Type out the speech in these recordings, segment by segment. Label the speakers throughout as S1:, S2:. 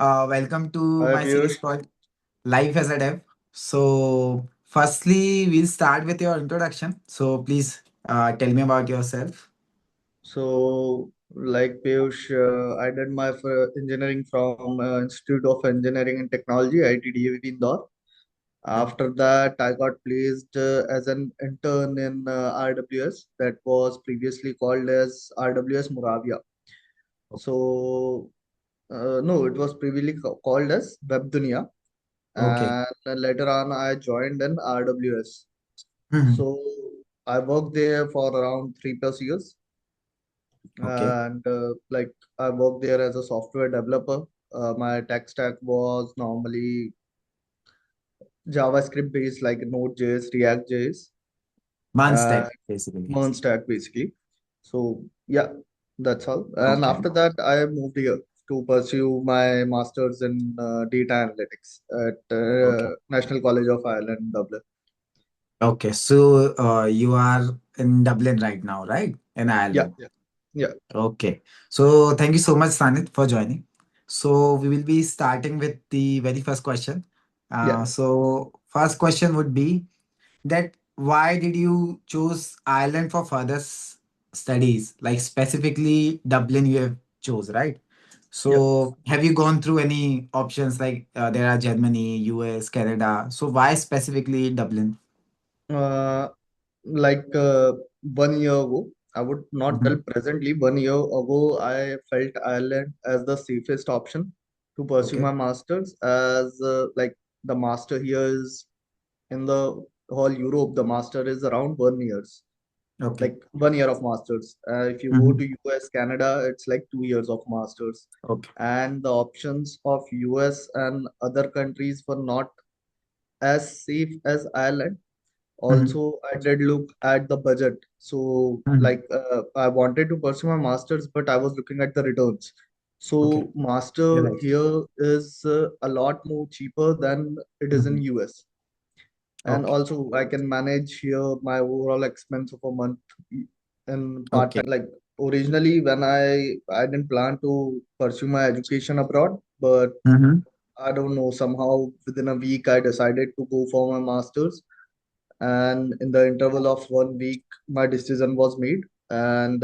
S1: Welcome to
S2: Hi
S1: my series
S2: Piyush.
S1: called Life as a Dev. So, firstly, we'll start with your introduction. So, please tell me about yourself.
S2: Like Piyush, I did my engineering from Institute of Engineering and Technology, ITDAV Indore.
S1: Okay.
S2: After that, I got placed as an intern in RWS, that was previously called as RWS Moravia. So, no, it was previously called as Web Dunia,
S1: Okay.
S2: and later on, I joined in RWS.
S1: Mhm.
S2: So, I worked there for around 3+ years.
S1: Okay.
S2: And like I worked there as a software developer. My tech stack was normally JavaScript based, like Node.js, React.js,
S1: One
S2: and
S1: step, basically.
S2: Mern stack basically. So yeah, that's all. And
S1: Okay.
S2: after that, I moved here to pursue my master's in data analytics at
S1: Okay.
S2: National College of Ireland, Dublin.
S1: Okay. So, you are in Dublin right now, right? In
S2: Yeah,
S1: Ireland.
S2: yeah,
S1: Okay. So, thank you so much, Sanit, for joining. So, we will be starting with the very first question.
S2: yeah.
S1: First question would be that why did you choose Ireland for further studies? Like specifically Dublin, you have chose, right?
S2: Yeah.
S1: So have you gone through any options like there are Germany, US, Canada? So why specifically Dublin?
S2: Uh, like 1 year ago, I would not tell
S1: Mhm.
S2: presently, 1 year ago, I felt Ireland as the safest option to pursue
S1: Okay.
S2: my master's, as like the master here is in the whole Europe, the master is around 1 years,
S1: Okay.
S2: like 1 year of masters. If you go
S1: Mhm.
S2: to US, Canada, it's like 2 years of masters.
S1: Okay.
S2: And the options of US and other countries were not as safe as Ireland.
S1: Mhm.
S2: Also, I did look at the budget. So,
S1: Mhm.
S2: like, I wanted to pursue my master's, but I was looking at the returns.
S1: Okay.
S2: So,
S1: You're
S2: master
S1: right.
S2: here is a lot more cheaper than it is in
S1: Mhm.
S2: US. And
S1: Okay.
S2: also, I can manage here my overall expense of a month in
S1: Okay.
S2: part-time. Like, originally, when I didn't plan to pursue my education abroad, but
S1: Mhm.
S2: I don't know, somehow within a week, I decided to go for my master's, and in the interval of 1 week my decision was made, and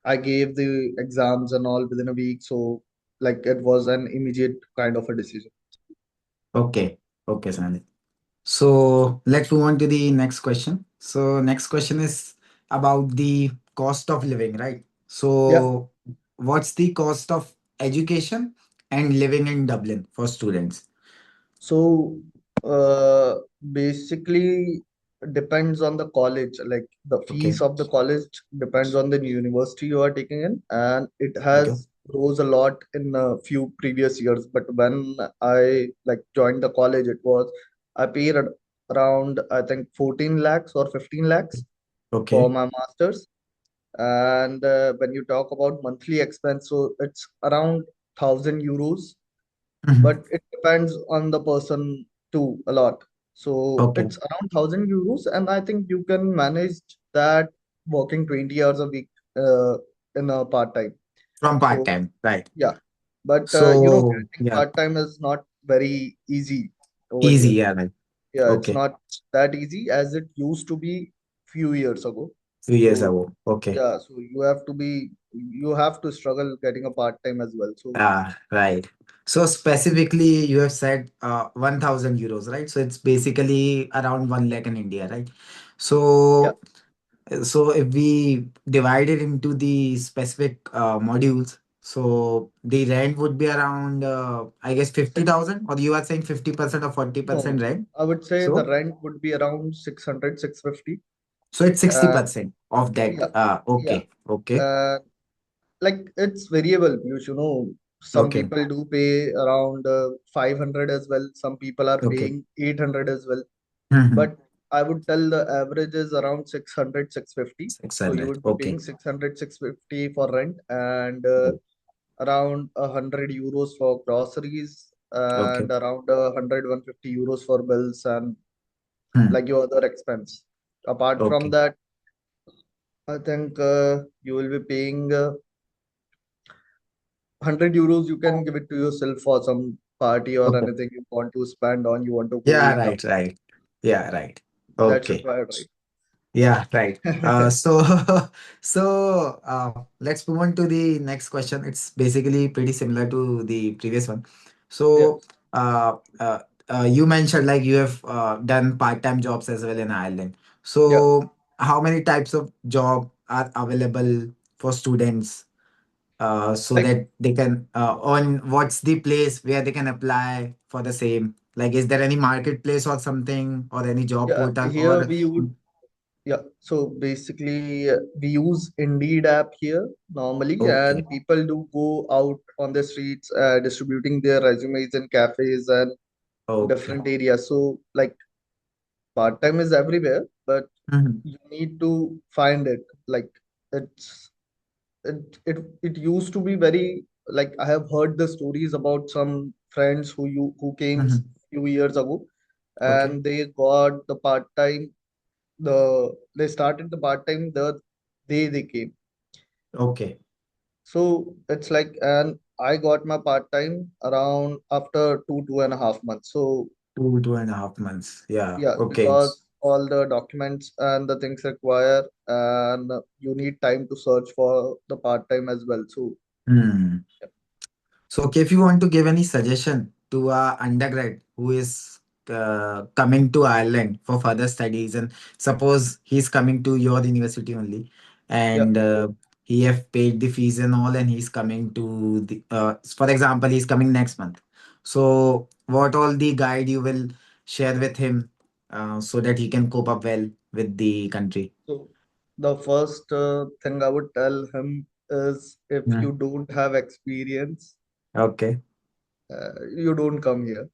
S2: I gave the exams and all within a week, so like it was an immediate kind of a decision.
S1: Okay. Okay, Sanit. So let's move on to the next question. So next question is about the cost of living, right?
S2: Yeah.
S1: So what's the cost of education and living in Dublin for students?
S2: So uh, basically depends on the college. Like the
S1: Okay.
S2: fees of the college depends on the university you are taking in, and it
S1: Okay.
S2: has rose a lot in a few previous years. But when I like joined the college, it was I paid around, I think, 14 lakhs or 15 lakhs for
S1: Okay.
S2: my master's. And when you talk about monthly expense, so it's around 1,000 euros,
S1: Mhm.
S2: but it depends on the person too a lot. So
S1: Okay.
S2: it's around 1,000 euros, and I think you can manage that working 20 hours a week in a part time.
S1: From
S2: So
S1: part-time, right?
S2: yeah, but
S1: So
S2: getting
S1: yeah,
S2: part time is not very easy over
S1: easy,
S2: here.
S1: yeah, right.
S2: Yeah, it's
S1: Okay.
S2: not that easy as it used to be few years ago.
S1: 2 years
S2: So
S1: ago. Okay.
S2: yeah, so you have to struggle getting a part time as well. So
S1: Ah, right. So specifically, you have said 1,000 euros, right? So it's basically around 1 lakh in India, right?
S2: yeah,
S1: So So if we divide it into the specific modules, so the rent would be around, I guess,
S2: six
S1: 50,000, or you are saying 50% or
S2: no,
S1: 40%
S2: no.
S1: rent.
S2: I would say the
S1: So,
S2: rent would be around 600, 650.
S1: so it's
S2: Uh,
S1: 60% of that.
S2: yeah, yeah.
S1: Okay. Okay.
S2: Uh, like it's variable. Some
S1: Okay.
S2: people do pay around 500 as well. Some people are
S1: Okay.
S2: paying 800 as well.
S1: Mm-hmm.
S2: But I would tell the average is around 600, 650. So you
S1: 600.
S2: would be paying
S1: Okay.
S2: 600, 650 for rent, and around 100 euros for groceries,
S1: Okay.
S2: and around 100, 150 euros for bills and
S1: Hmm.
S2: like your other expense. Apart from
S1: Okay.
S2: that, I think you will be paying €100 you can give it to yourself for some party or
S1: Okay.
S2: anything you want to spend on, you want to go
S1: Yeah,
S2: eat
S1: right,
S2: out.
S1: right. Yeah, right.
S2: That's
S1: Okay.
S2: required,
S1: Yeah, right.
S2: right?
S1: So let's move on to the next question. It's basically pretty similar to the previous one.
S2: Yeah,
S1: So you mentioned like you have done part-time jobs as well in Ireland.
S2: yeah.
S1: So how many types of job are available for students so
S2: Like,
S1: that they can on what's the place where they can apply for the same? Like, is there any marketplace or something or any job
S2: yeah,
S1: portal
S2: here
S1: or
S2: we would, yeah. So basically, we use Indeed app here normally,
S1: okay.
S2: and people do go out on the streets distributing their resumes in cafes and
S1: Okay.
S2: different areas. So, like, part time is everywhere, but
S1: Mhm.
S2: you need to find it. Like, it's it used to be very, like, I have heard the stories about some friends who came
S1: Mhm.
S2: few years ago,
S1: Okay.
S2: and they got the part time. They started the part time the day they came.
S1: Okay.
S2: So it's like, and I got my part time around after 2.5 months. So
S1: 2.5 months. Yeah.
S2: yeah,
S1: Okay.
S2: because all the documents and the things require, and you need time to search for the part time as well. So
S1: Hmm. So, okay, if you want to give any suggestion to a undergrad who is coming to Ireland for further studies, and suppose he's coming to your university only,
S2: yeah.
S1: and he have paid the fees and all, and he's coming to the, for example, he's coming next month. So, what all the guide you will share with him so that he can cope up well with the country?
S2: So the first thing I would tell him is, if you
S1: Mm.
S2: don't have experience,
S1: Okay.
S2: you don't come here.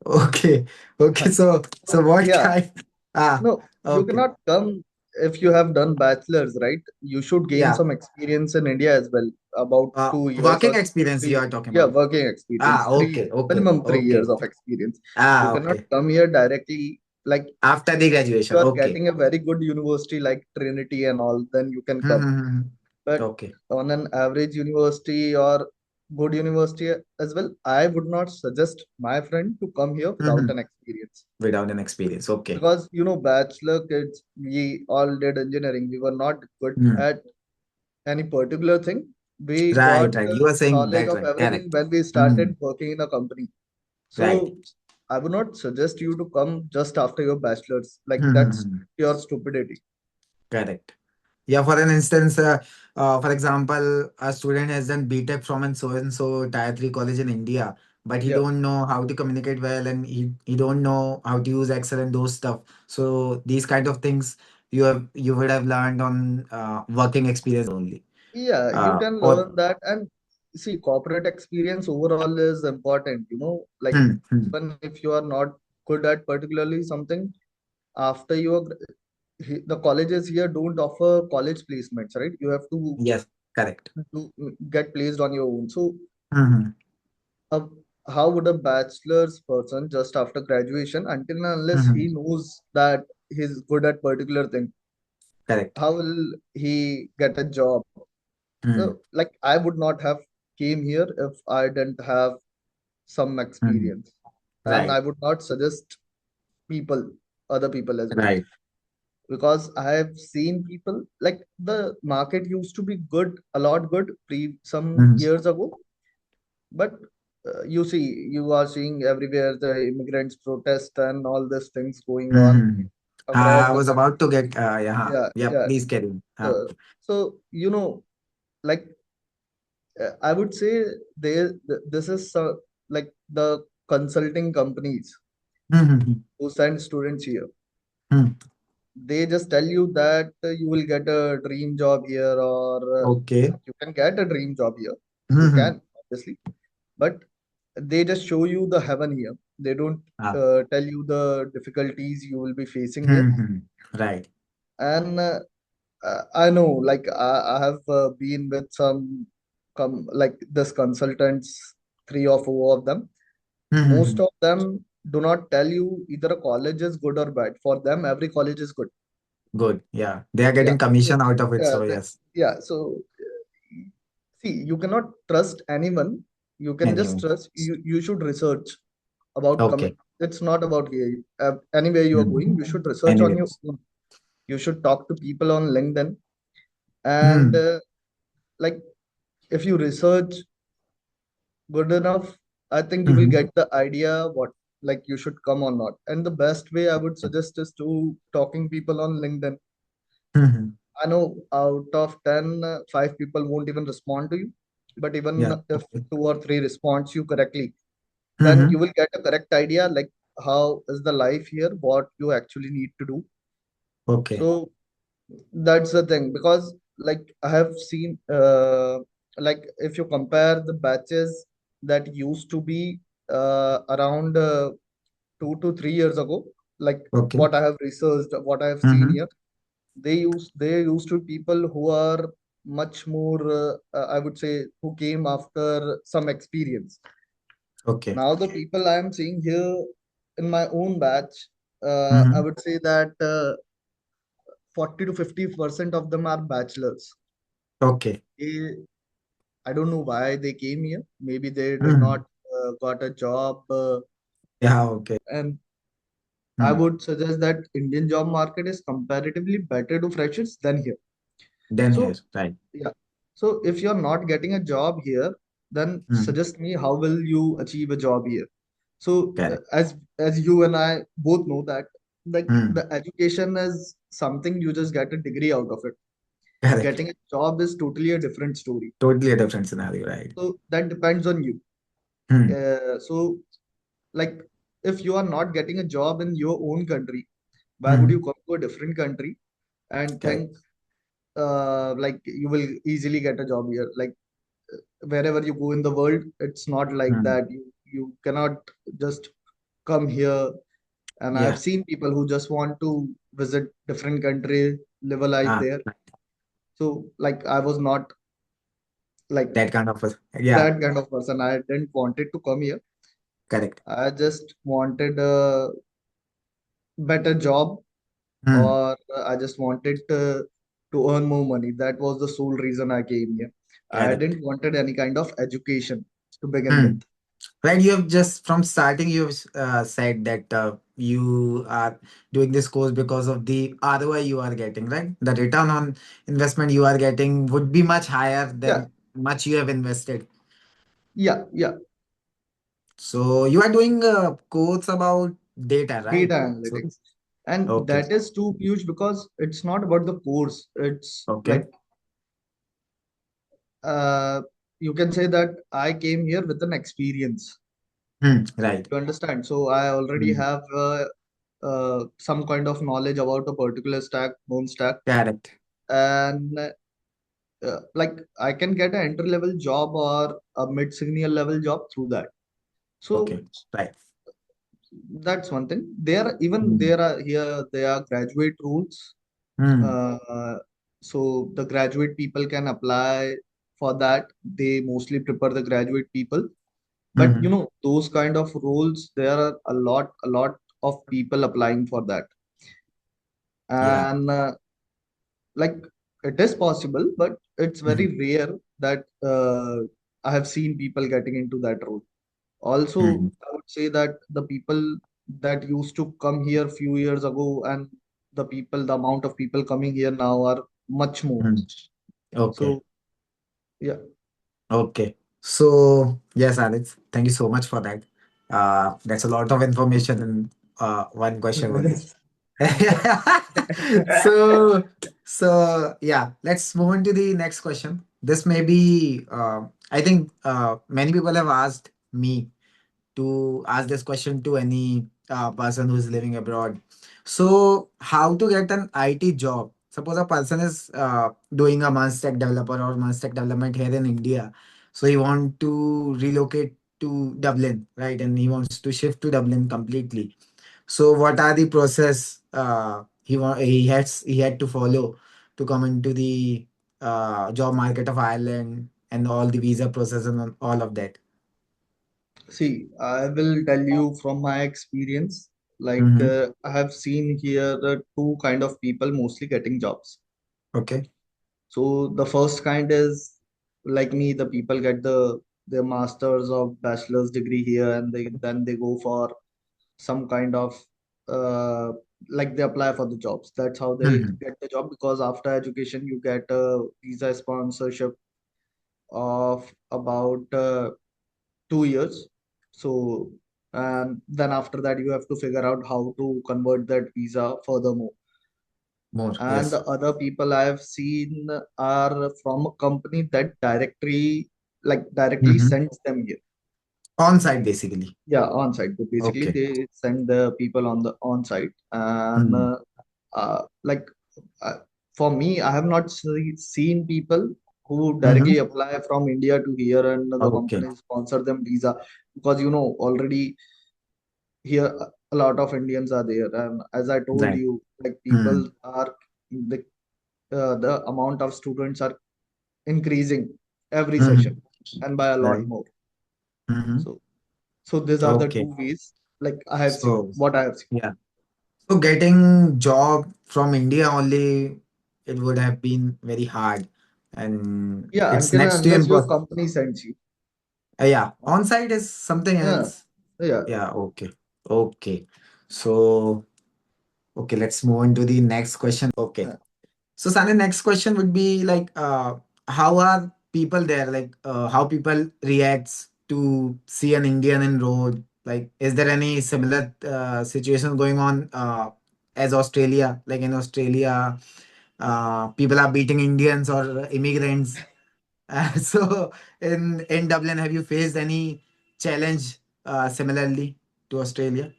S1: Okay. Okay. So,
S2: So
S1: what
S2: yeah,
S1: kind? Ah.
S2: no, you
S1: Okay.
S2: cannot come if you have done bachelor's, right? You should gain
S1: Yeah.
S2: some experience in India as well, about 2 years
S1: Working
S2: or
S1: experience you
S2: three.
S1: are talking
S2: Yeah,
S1: about.
S2: working experience,
S1: Ah,
S2: three
S1: okay, okay,
S2: minimum 3 years
S1: okay.
S2: of experience. You
S1: Ah,
S2: cannot
S1: okay.
S2: come here directly. Like,
S1: After the
S2: you
S1: graduation.
S2: are
S1: Okay.
S2: getting a very good university like Trinity and all, then you can
S1: Hmm,
S2: come.
S1: hmm, hmm, hmm.
S2: But
S1: Okay.
S2: on an average university or good university as well, I would not suggest my friend to come here
S1: Hmm,
S2: without
S1: hmm.
S2: an experience.
S1: Without an experience. Okay.
S2: Because, bachelor kids, we all did engineering. We were not good
S1: Hmm.
S2: at any particular thing. We
S1: Right,
S2: got
S1: right. You are saying
S2: knowledge
S1: that
S2: of
S1: right.
S2: everything
S1: Correct.
S2: when we
S1: Hmm.
S2: started working in a company.
S1: Right.
S2: So I would not suggest you to come just after your bachelor's. Like,
S1: Hmm, hmm,
S2: that's
S1: hmm.
S2: pure stupidity.
S1: Correct. Yeah, for an instance, for example, a student has done BTech from an so and so tier 3 college in India, but he
S2: Yeah.
S1: don't know how to communicate well and he don't know how to use Excel and those stuff. So these kind of things you would have learned on working experience only.
S2: Yeah, you can
S1: Or
S2: learn that. And see, corporate experience overall is important, like,
S1: hmm, hmm.
S2: even if you are not good at particularly something, after the colleges here don't offer college placements, right? You have to
S1: Yes, correct.
S2: get placed on your own. So,
S1: Hmm, hmm,
S2: uh, how would a bachelor's person just after graduation, until and unless
S1: hmm.
S2: he knows that he's good at particular thing,
S1: Correct.
S2: how will he get a job?
S1: Hmm,
S2: Like, I would not have came here if I didn't have some
S1: hmm.
S2: experience, and I
S1: Right,
S2: would not suggest people, other people as well,
S1: right.
S2: because I have seen people, like, the market used to be good, a lot good some
S1: Hmm,
S2: years ago, but you are seeing everywhere the immigrants protest and all these things going
S1: hmm,
S2: on
S1: hmm.
S2: across
S1: I
S2: the
S1: was about to
S2: country.
S1: get yeah,
S2: Yeah,
S1: yeah.
S2: yeah.
S1: Please carry on.
S2: So, like, I would say, this is like the consulting companies
S1: Hmm, hmm, hmm.
S2: who send students here.
S1: Hmm.
S2: They just tell you that you will get a dream job here, or
S1: Okay.
S2: you can get a dream job here. You
S1: Mhm.
S2: can, obviously, but they just show you the heaven here. They don't
S1: Ah.
S2: tell you the difficulties you will be facing here.
S1: Mhm. Right.
S2: And I know, like, I have been with some like this consultants, three or four of them. Most
S1: Mhm.
S2: of them do not tell you either a college is good or bad. For them, every college is good.
S1: Good. Yeah. They are
S2: Yeah.
S1: getting
S2: So,
S1: commission out of it.
S2: uh,
S1: So
S2: the,
S1: yes.
S2: yeah. So, See, you cannot trust anyone. You can just
S1: Anyway.
S2: trust. You should research about coming.
S1: Okay.
S2: It's not about here. Anywhere you are going,
S1: Hmm.
S2: you should research on your
S1: Anyways.
S2: own. You should talk to people on LinkedIn, and
S1: Hmm.
S2: like if you research good enough, I think you will
S1: Hmm.
S2: get the idea what like you should come or not. And the best way I would suggest is to talking people on LinkedIn.
S1: Hmm.
S2: I know out of 10, 5 people won't even respond to you. But even
S1: Yeah.
S2: if
S1: Okay.
S2: two or three responds you correctly, then you
S1: Hmm.
S2: will get a correct idea like how is the life here, what you actually need to do.
S1: Okay.
S2: So that's the thing because like I have seen like if you compare the batches that used to be around 2 to 3 years ago, like
S1: Okay.
S2: what I have researched, what I have seen
S1: Hmm.
S2: here, they used to people who are much more I would say who came after some experience.
S1: Okay.
S2: Now the people I am seeing here in my own batch, I
S1: Hmm.
S2: would say that 40 to 50% of them are bachelors.
S1: Okay.
S2: They, I don't know why they came here. Maybe they did not
S1: Hmm.
S2: got a job,
S1: Yeah. Okay.
S2: and I
S1: Hmm.
S2: would suggest that Indian job market is comparatively better to freshers than here.
S1: Then here.
S2: So
S1: Right.
S2: yeah. So if you're not getting a job here, then
S1: Hmm.
S2: suggest me how will you achieve a job here? So
S1: Correct.
S2: as you and I both know that like
S1: Hmm.
S2: the education is something you just get a degree out of it.
S1: Correct.
S2: Getting a job is totally a different story.
S1: Totally a different scenario. Right.
S2: So that depends on you.
S1: Hmm.
S2: So like if you are not getting a job in your own country, why would you
S1: Hmm.
S2: come to a different country and
S1: Correct.
S2: think like you will easily get a job here? Like wherever you go in the world, it's not like
S1: Hmm.
S2: that. You cannot just come here. And I've
S1: Yeah.
S2: seen people who just want to visit different countries, live a life
S1: Ah.
S2: there. So like I was not like
S1: That kind of. Yeah.
S2: that kind of person. I didn't wanted to come here.
S1: Correct.
S2: I just wanted a better job,
S1: Hmm.
S2: or I just wanted to earn more money. That was the sole reason I came here. I
S1: Correct.
S2: didn't wanted any kind of education to begin with.
S1: Hmm. Right, you have just from starting you've said that you are doing this course because of the ROI you are getting, right? The return on investment you are getting would be much higher
S2: Yeah,
S1: than much you have invested.
S2: yeah, yeah.
S1: So you are doing a course about data, right?
S2: Data
S1: So
S2: analytics. And
S1: okay,
S2: that is too huge because it's not about the course. It's
S1: okay,
S2: like uh, you can say that I came here with an experience.
S1: right,
S2: You understand? So I already
S1: hmm.
S2: have some kind of knowledge about a particular stack, known stack,
S1: Correct,
S2: and like I can get an entry level job or a mid senior level job through that. So
S1: okay, right,
S2: that's one thing. There even
S1: hmm.
S2: there are here there are graduate rules.
S1: Hmm.
S2: Uh, so the graduate people can apply for that. They mostly prefer the graduate people. But you
S1: Hmm.
S2: know, those kind of roles, there are a lot of people applying for that.
S1: Yeah,
S2: And like it is possible, but it's very
S1: hmm.
S2: rare that I have seen people getting into that role. Also,
S1: Hmm.
S2: I would say that the people that used to come here few years ago and the amount of people coming here now are much more.
S1: Hmm. Okay.
S2: So, yeah.
S1: Okay. So, yes, Alex, thank you so much for that. That's a lot of information in one question only. so, so yeah, let's move on to the next question. This may be, I think many people have asked me to ask this question to any person who's living abroad. So, how to get an IT job? Suppose a person is doing a Masters developer or Masters development here in India. So, he want to relocate to Dublin, right? And he wants to shift to Dublin completely. So, what are the process he had to follow to come into the job market of Ireland and all the visa process and all of that?
S2: See, I will tell you from my experience. Like,
S1: Mm-hmm.
S2: I have seen here two kind of people mostly getting jobs.
S1: Okay.
S2: So the first kind is like me, the people get their masters or bachelor's degree here, and they go for some kind of uh, like they apply for the jobs. That's how they
S1: Mhm.
S2: get the job, because after education you get a visa sponsorship of about 2 years. So, and then after that you have to figure out how to convert that visa furthermore.
S1: More,
S2: And
S1: yes.
S2: the other people I have seen are from a company that directly
S1: Hmm.
S2: sends them here.
S1: On site, basically.
S2: Yeah, on site. Basically,
S1: Okay.
S2: they send the people on the on site, and
S1: Hmm.
S2: like uh, for me, I have not seen people who
S1: Hmm.
S2: directly apply from India to here, and the
S1: Okay.
S2: company sponsor them visa, because already here a lot of Indians are there, and as I told
S1: Right.
S2: you, like
S1: Hmm.
S2: people are the amount of students are increasing every
S1: Hmm.
S2: session, and by a lot
S1: Right.
S2: more.
S1: Hmm.
S2: So, so these are the
S1: Okay.
S2: two ways, like I have seen,
S1: So,
S2: what I have seen.
S1: yeah. So getting job from India only, it would have been very hard, and
S2: Yeah,
S1: it's
S2: until and
S1: next to
S2: unless your
S1: impossible.
S2: company sends you.
S1: Yeah, on-site is something
S2: Yeah,
S1: else.
S2: yeah.
S1: Yeah, okay. Okay. So, okay, let's move on to the next question. Okay.
S2: Yeah.
S1: So, Sani, next question would be like, how are people there? Like, how people reacts to see an Indian in road? Like, is there any similar situation going on as Australia? Like in Australia, people are beating Indians or immigrants. So, in Dublin, have you faced any challenge similarly to Australia?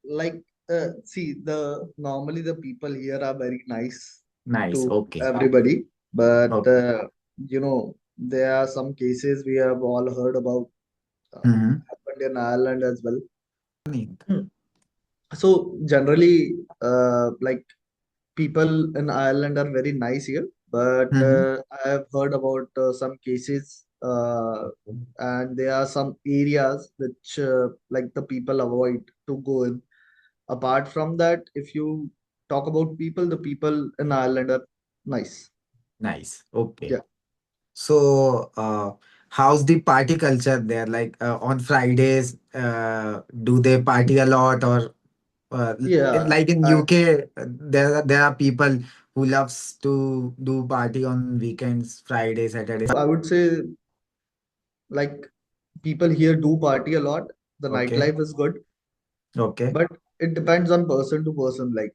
S2: Like, see, the normally the people here are very nice
S1: Nice.
S2: to
S1: Okay.
S2: everybody, but
S1: Okay.
S2: there are some cases we have all heard about,
S1: Mm-hmm.
S2: happened in Ireland as well. Hmm. So generally, like people in Ireland are very nice here, but
S1: Mm-hmm.
S2: I have heard about some cases, and there are some areas which like the people avoid to go in. Apart from that, if you talk about people, the people in Ireland are nice.
S1: Nice. Okay.
S2: Yeah,
S1: So, how's the party culture there? Like on Fridays, do they party a lot, or
S2: yeah.
S1: like in
S2: I
S1: UK, there are people who loves to do party on weekends, Friday, Saturday.
S2: I would say, like, people here do party a lot. The
S1: Okay.
S2: nightlife is good,
S1: Okay.
S2: but it depends on person to person, like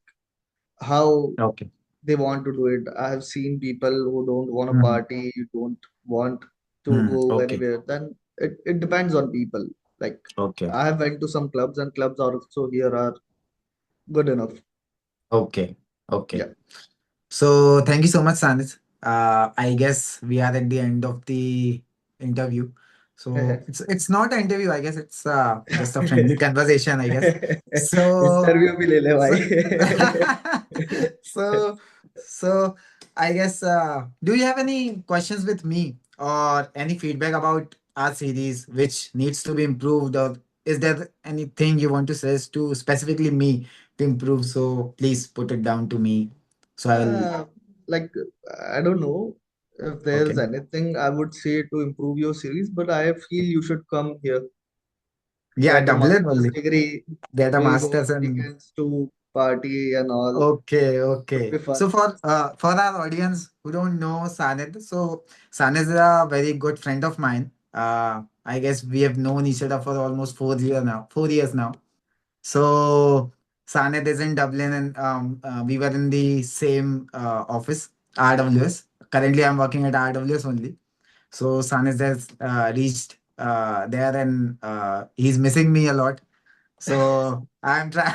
S2: how
S1: Okay.
S2: they want to do it. I have seen people who don't want to
S1: Hmm.
S2: party, don't want to
S1: Hmm.
S2: go
S1: Okay.
S2: anywhere. Then it depends on people. Like,
S1: Okay.
S2: I have went to some clubs, and clubs also here are good enough.
S1: Okay. Okay.
S2: Yeah.
S1: So thank you so much, Sanis. I guess we are at the end of the interview. So it's not an interview. I guess it's just a friendly conversation. I guess. So
S2: interview भी ले ले
S1: so
S2: भाई.
S1: so so I guess. Do you have any questions with me or any feedback about our series which needs to be improved, or is there anything you want to say to specifically me to improve? So please put it down to me. So I will.
S2: uh, like, I don't know if there's
S1: Okay.
S2: anything I would say to improve your series, but I feel you should come here,
S1: Yeah,
S2: get a
S1: Dublin
S2: master's
S1: only.
S2: degree.
S1: Get a
S2: We'll go
S1: master's
S2: on
S1: and
S2: weekends to party and all.
S1: okay,
S2: Would
S1: okay.
S2: be fun.
S1: So for our audience who don't know Sanid, so Sanid is a very good friend of mine. I guess we have known each other for almost 4 years now. 4 years now. So Sanid is in Dublin, and we were in the same office, RWS. Currently, I'm working at RWS only. So Sanid has reached there, and he's missing me a lot. So I'm trying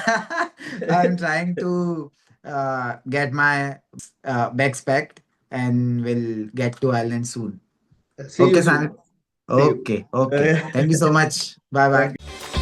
S1: I'm trying to get my bags packed and will get to Ireland soon.
S2: See
S1: Okay,
S2: you
S1: Sanit.
S2: soon. See you.
S1: Okay, okay. Thank you so much. Bye
S2: Thank
S1: bye.
S2: you.